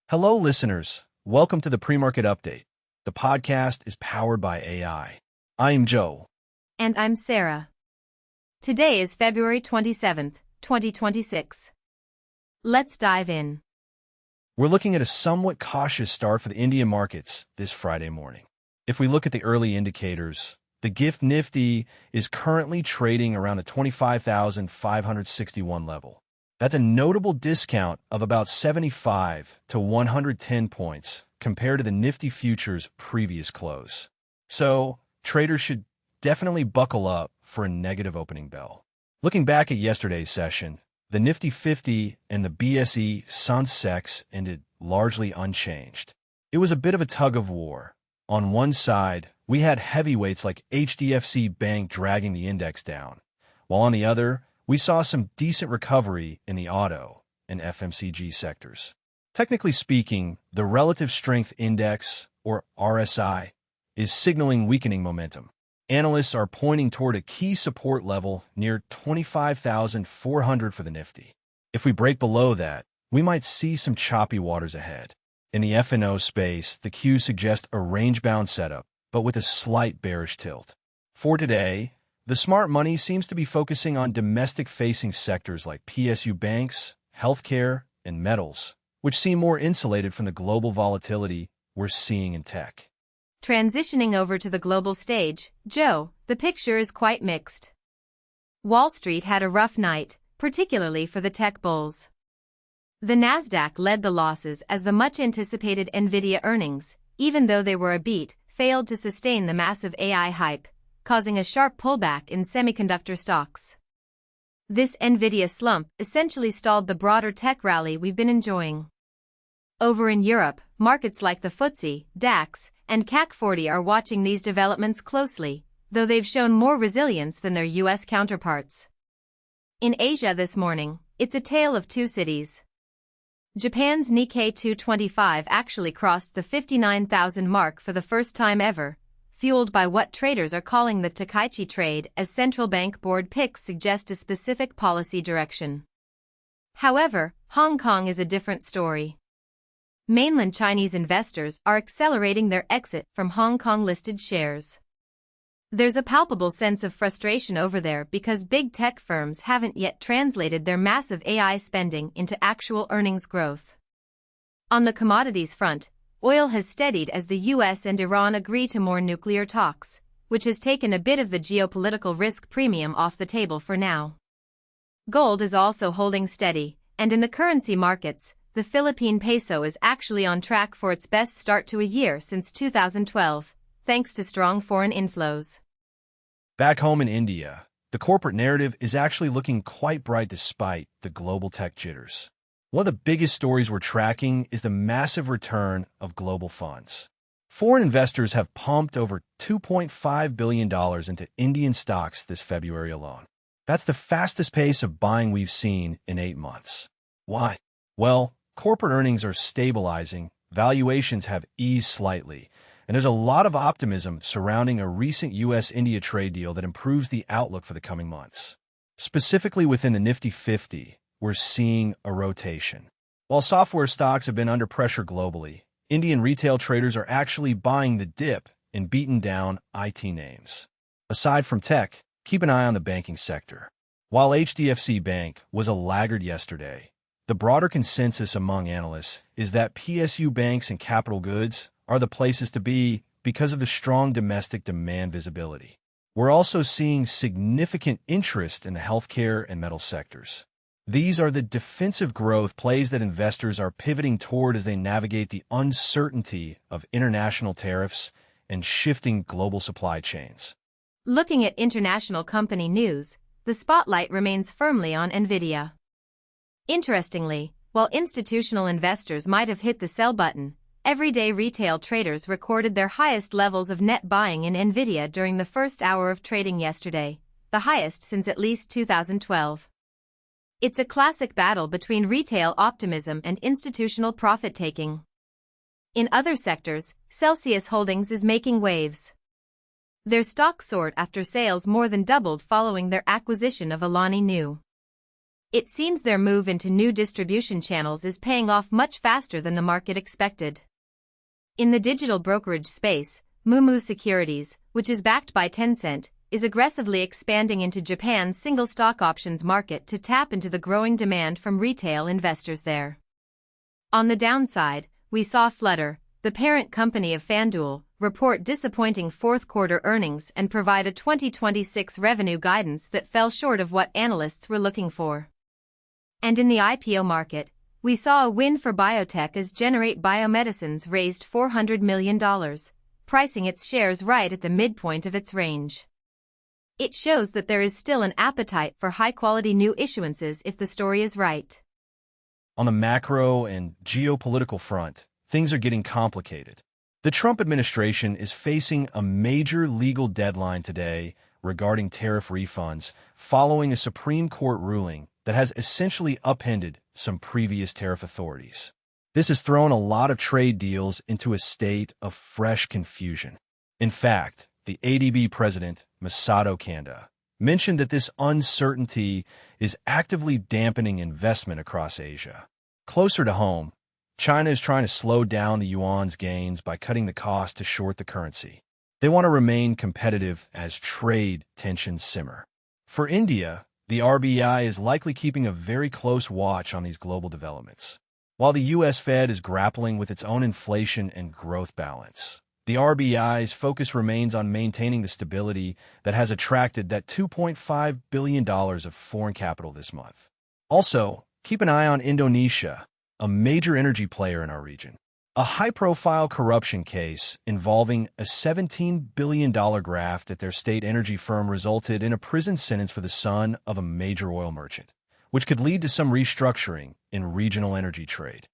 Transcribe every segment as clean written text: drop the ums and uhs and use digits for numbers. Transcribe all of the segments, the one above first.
Hello, listeners. Welcome to the Pre-Market Update. The podcast is powered by AI. I am Joe. And I'm Sarah. Today is February 27th, 2026. Let's dive in. We're looking at a somewhat cautious start for the Indian markets this Friday morning. If we look at the early indicators, the GIFT Nifty is currently trading around a 25,561 level. That's a notable discount of about 75 to 110 points compared to the Nifty Futures previous close. So, traders should definitely buckle up for a negative opening bell. Looking back at yesterday's session, the Nifty 50 and the BSE Sensex ended largely unchanged. It was a bit of a tug of war. On one side, we had heavyweights like HDFC Bank dragging the index down, while on the other, we saw some decent recovery in the auto and FMCG sectors. Technically speaking, the Relative Strength Index, or RSI, is signaling weakening momentum. Analysts are pointing toward a key support level near 25,400 for the Nifty. If we break below that, we might see some choppy waters ahead. In the F&O space, the cues suggest a range-bound setup, but with a slight bearish tilt. For today, the smart money seems to be focusing on domestic-facing sectors like PSU banks, healthcare, and metals, which seem more insulated from the global volatility we're seeing in tech. Transitioning over to the global stage, Joe, the picture is quite mixed. Wall Street had a rough night, particularly for the tech bulls. The Nasdaq led the losses as the much-anticipated NVIDIA earnings, even though they were a beat, failed to sustain the massive AI hype, causing a sharp pullback in semiconductor stocks. This NVIDIA slump essentially stalled the broader tech rally we've been enjoying. Over in Europe, markets like the FTSE, DAX, and CAC 40 are watching these developments closely, though they've shown more resilience than their US counterparts. In Asia this morning, it's a tale of two cities. Japan's Nikkei 225 actually crossed the 59,000 mark for the first time ever, fueled by what traders are calling the Takaichi trade as central bank board picks suggest a specific policy direction. However, Hong Kong is a different story. Mainland Chinese investors are accelerating their exit from Hong Kong-listed shares. There's a palpable sense of frustration over there because big tech firms haven't yet translated their massive AI spending into actual earnings growth. On the commodities front, oil has steadied as the US and Iran agree to more nuclear talks, which has taken a bit of the geopolitical risk premium off the table for now. Gold is also holding steady, and in the currency markets, the Philippine peso is actually on track for its best start to a year since 2012, thanks to strong foreign inflows. Back home in India, the corporate narrative is actually looking quite bright despite the global tech jitters. One of the biggest stories we're tracking is the massive return of global funds. Foreign investors have pumped over $2.5 billion into Indian stocks this February alone. That's the fastest pace of buying we've seen in 8 months. Why? Well, corporate earnings are stabilizing, valuations have eased slightly, and there's a lot of optimism surrounding a recent US-India trade deal that improves the outlook for the coming months. Specifically within the Nifty 50, we're seeing a rotation. While software stocks have been under pressure globally, Indian retail traders are actually buying the dip in beaten down IT names. Aside from tech, keep an eye on the banking sector. While HDFC Bank was a laggard yesterday, the broader consensus among analysts is that PSU banks and capital goods are the places to be because of the strong domestic demand visibility. We're also seeing significant interest in the healthcare and metal sectors. These are the defensive growth plays that investors are pivoting toward as they navigate the uncertainty of international tariffs and shifting global supply chains. Looking at international company news, the spotlight remains firmly on NVIDIA. Interestingly, while institutional investors might have hit the sell button, everyday retail traders recorded their highest levels of net buying in NVIDIA during the first hour of trading yesterday, the highest since at least 2012. It's a classic battle between retail optimism and institutional profit-taking. In other sectors, Celsius Holdings is making waves. Their stock soared after sales more than doubled following their acquisition of Alani Nu. It seems their move into new distribution channels is paying off much faster than the market expected. In the digital brokerage space, Moomoo Securities, which is backed by Tencent, is aggressively expanding into Japan's single stock options market to tap into the growing demand from retail investors there. On the downside, we saw Flutter, the parent company of FanDuel, report disappointing fourth-quarter earnings and provide a 2026 revenue guidance that fell short of what analysts were looking for. And in the IPO market, we saw a win for biotech as Generate Biomedicines raised $400 million, pricing its shares right at the midpoint of its range. It shows that there is still an appetite for high-quality new issuances if the story is right. On the macro and geopolitical front, things are getting complicated. The Trump administration is facing a major legal deadline today regarding tariff refunds following a Supreme Court ruling that has essentially upended some previous tariff authorities. This has thrown a lot of trade deals into a state of fresh confusion. In fact, the ADB president, Masato Kanda, mentioned that this uncertainty is actively dampening investment across Asia. Closer to home, China is trying to slow down the yuan's gains by cutting the cost to short the currency. They want to remain competitive as trade tensions simmer. For India, the RBI is likely keeping a very close watch on these global developments. While the U.S. Fed is grappling with its own inflation and growth balance, the RBI's focus remains on maintaining the stability that has attracted that $2.5 billion of foreign capital this month. Also, keep an eye on Indonesia, a major energy player in our region. A high-profile corruption case involving a $17 billion graft at their state energy firm resulted in a prison sentence for the son of a major oil merchant, which could lead to some restructuring in regional energy trade.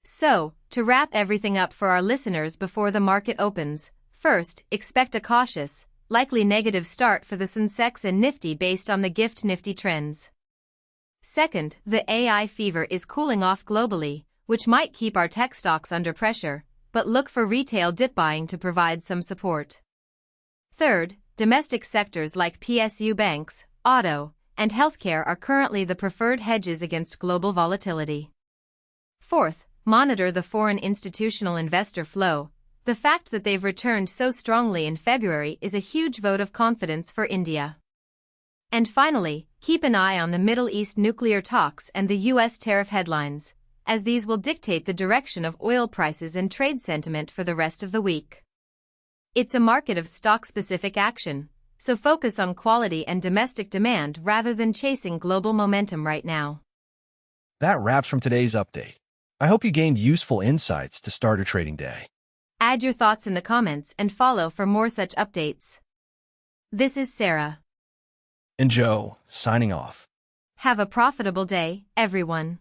So, to wrap everything up for our listeners before the market opens, first, expect a cautious, likely negative start for the Sensex and Nifty based on the Gift Nifty trends. Second, the AI fever is cooling off globally, which might keep our tech stocks under pressure, but look for retail dip buying to provide some support. Third, domestic sectors like PSU banks, auto, and healthcare are currently the preferred hedges against global volatility. Fourth, monitor the foreign institutional investor flow. The fact that they've returned so strongly in February is a huge vote of confidence for India. And finally, keep an eye on the Middle East nuclear talks and the U.S. tariff headlines, as these will dictate the direction of oil prices and trade sentiment for the rest of the week. It's a market of stock-specific action, so focus on quality and domestic demand rather than chasing global momentum right now. That wraps from today's update. I hope you gained useful insights to start your trading day. Add your thoughts in the comments and follow for more such updates. This is Sarah. And Joe, signing off. Have a profitable day, everyone.